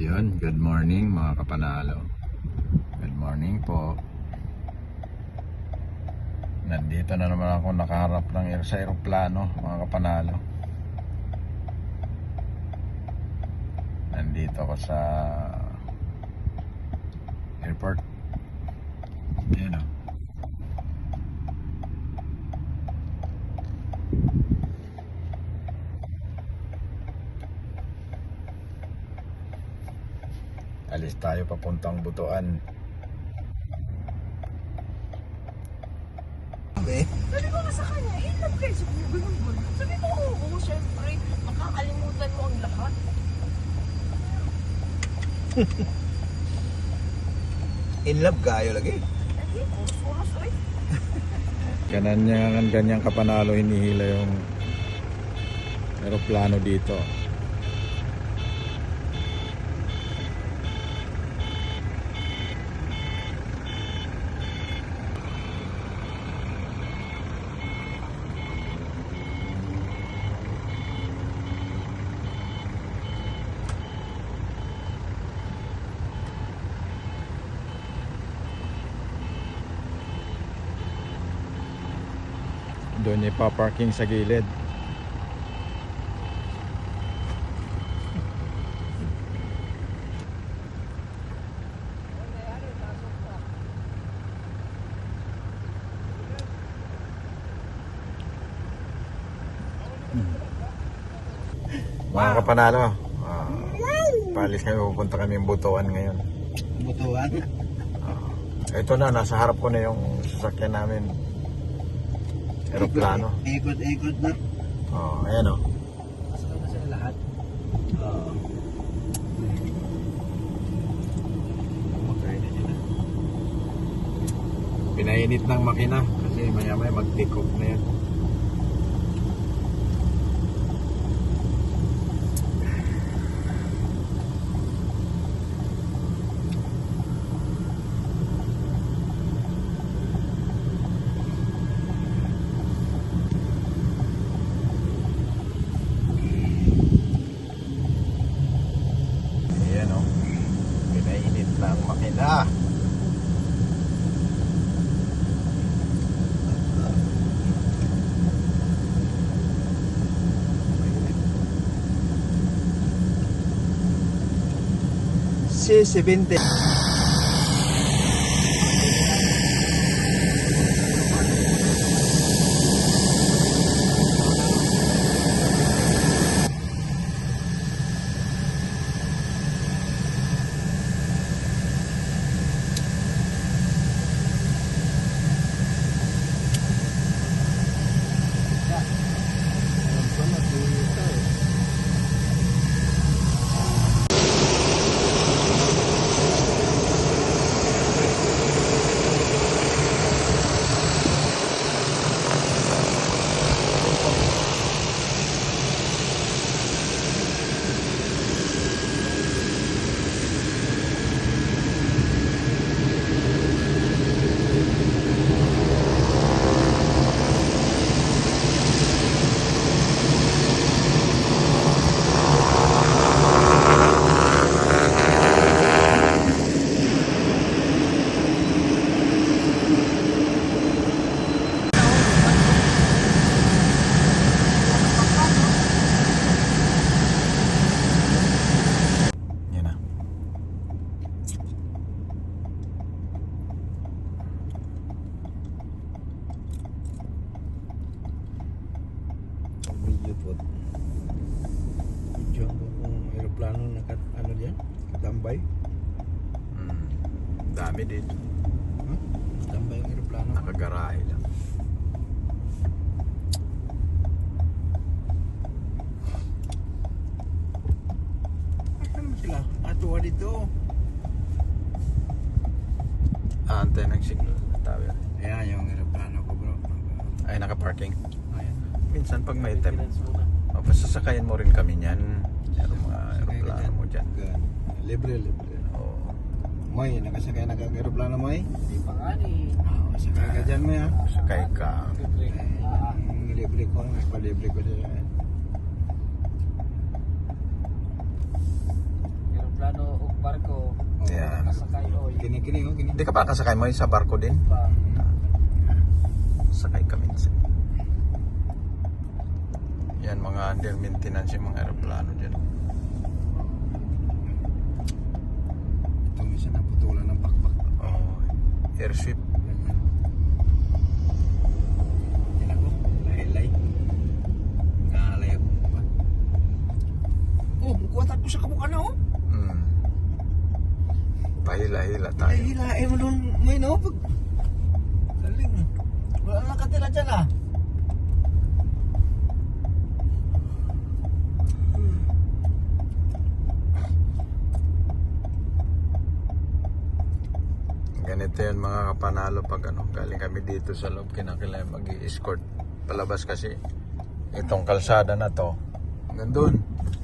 Yun, good morning mga kapanalo. Good morning po. Nandito na naman ako nakaharap ng sa aeroplano mga kapanalo. Nandito ako sa airport. Ayan o. Alis tayo papuntang Butuan. Sabi ko nga sa kanya, love kayo sa Google. Sabi ko, oo, syempre, makakalimutan mo ang lahat. In love kayo lagi. Lagi, puros-puros, oy. Ganyang kapanalo hinihila yung aeroplano dito. Doon ipaparking sa gilid. Mga kapanalo, paalis kami, pupunta kami ng Butuan ngayon. Butuan. Ito na, nasa harap ko na yung sasakyan namin. Aeroplano. Ikot-ikot na. Oh, ayan o. Pasok na sila lahat. Oo. Kumakain na nila. Pinainit ng makina kasi maya-maya mag-take off na yan. Ayan o. Pinainit ng makina. C-70. Yan na. Video po. Video ko kung aeroplano ano diyan? Tambay. Dami din. Tambay ang aeroplano. Nakagarahe lang. Asan mo sila? Atuwa dito. Antay ng signal. Tower. Ayan yung aeroplano ko bro. Ay, nakaparking. Ayan. Minsan pag may time, pasasakayan mo rin kami niyan. Yung mga aeroplano mo dyan. Libre. Oo. Moy, nakasakay na kang aeroplano mo eh? Hindi pa nga ni. Sakay ka dyan mo ya? Sakay ka. Libre ko, nagpalibre ko sila. Aeroplano, barko. Yan. Nakasakay, oy. Kini, oh, kini. Hindi ka pa kasakay mo sa barko din? Pa. Sakay kami. Yan mga under maintenance yung mga aeroplano dyan. Ito isa na putulan ng bakbak. Oh, airship. Yan ako, lahi-lahi. Nalay ako. Oh, kuha tayo sa kamukha na oh. Pahila-hila tayo. Hilahin mo doon ngayon oh. Pag... Galing. Wala na nakatira dyan ah. Ganito yun mga kapanalo pag ano, galing kami dito sa loob, kinakailangan mag-i-escort palabas kasi itong kalsada na to hanggang doon.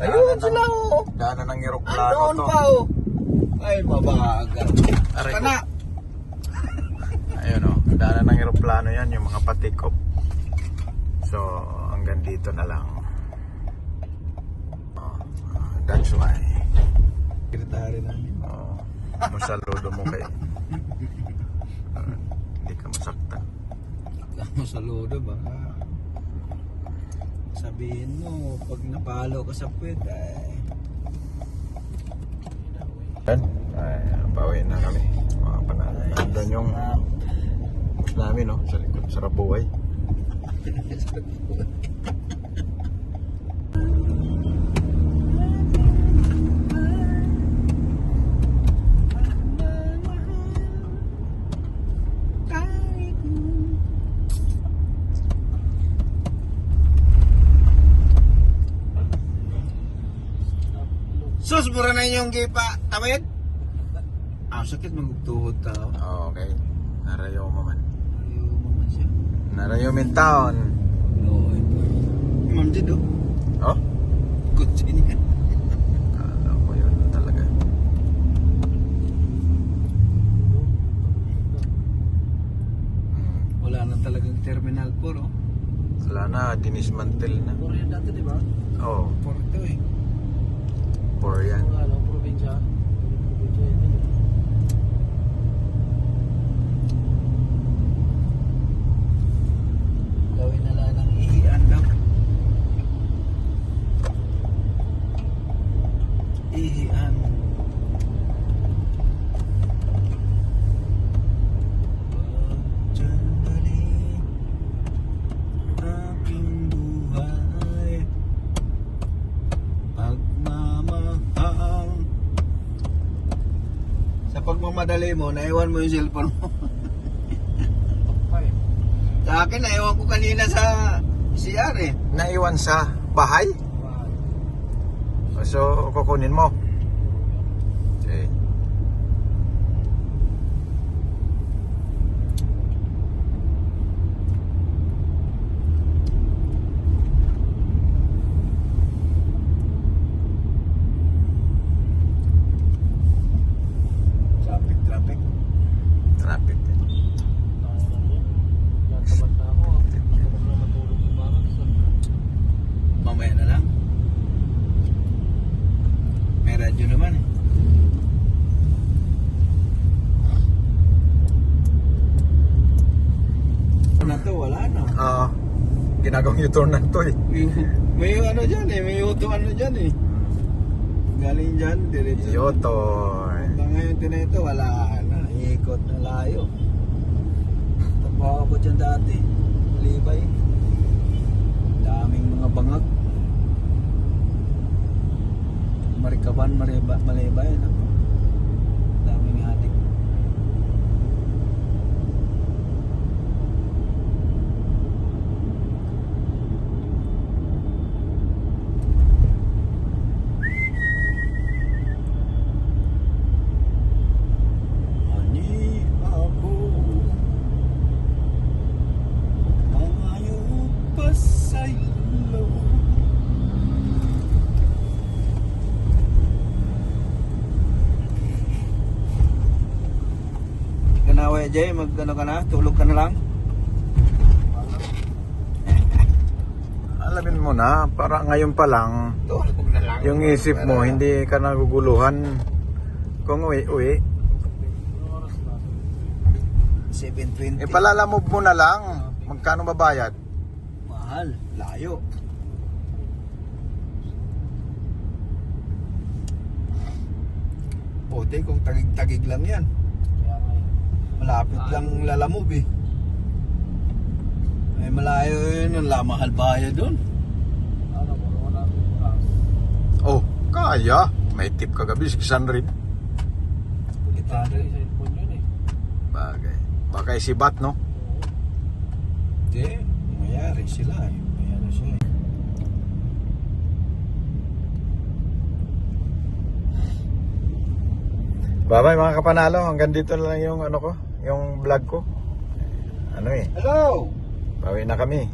Ayun sila oh. Daanan ng eroplano Andon to. pa oh. Ay, mabagal. Aray ko. Kana. Ayun o, daanan ng eroplano yan, yung mga patikop. So, hanggang dito na lang. That's why. Sekretary namin. Masaludo mo kay. Hindi ka masaktan. Tama sa lodo baka sabihin mo pag napalo ka sa puwet ay Yan. Ay, pauwi na kami. Mga panalo. Nandun yung bus namin, no? Sa likod, sa Rabuhay. Sus, mura na yung gipa. Tawid? Ah, sakit magugtuhod tao. Okay. Narayo mo man. Ayaw mo man siya. Narayo min taon. Oo, ito. Ma'am Jid, oh. Oh? Kutsi niya. Kala ko yun talaga. Wala na talagang terminal 4, oh. Wala na, dinismantle na. Puro yan dati, di ba? Oo, Porto, eh. for yan. Ano, probinsya. Probinsya yun. Gawin na lang ng ihian daw. Ihian. Pagdali aking buhay, pagmamahal. Sa pagmamadali mo, naiwan mo yung cellphone mo. Ay, Sa akin, naiwan ko kanina sa CR eh. Naiwan sa bahay? wow. So, kukunin mo. Okay. Traffic. Traffic din. Tayo lang yun. Natamad na ako. Ako na matulog sa barang. Mamaya na lang. May radyo naman eh. Na to, wala na. Oo. Ginagawang U-turn na to eh. May ano dyan eh, may auto ano dyan eh. Galing dyan, diretso. U-turn. Hanggang ngayon din na ito, wala na. Iikot na layo. Tapawa ko dyan dati. Malibay. Daming mga bangag. Marikaban, malibay. No? Daming adik. Ani ako ayaw pa sa'yo. Kanawe Jay, mag ano ka na? Tulog ka na lang? Alamin mo na, para ngayon pa lang, Tulog na lang. yung isip mo, hindi ka naguguluhan. Kung uwi. 720. Ipalalamove mo na lang. Magkano babayad? Mahal, layo. Buti kung tagig-tagig lang yan. Malapit lang lalamove eh. Ay malayo yun, ang mahal bayad doon. Oh, kaya. May tip kagabi, 600. Kita Bagay. Baka isibat, no? Hindi, mayari sila eh. Mayari siya eh. Bye-bye mga kapanalo. Hanggang dito na lang yung ano ko, yung vlog ko. Ano eh. Hello! Bawi na kami.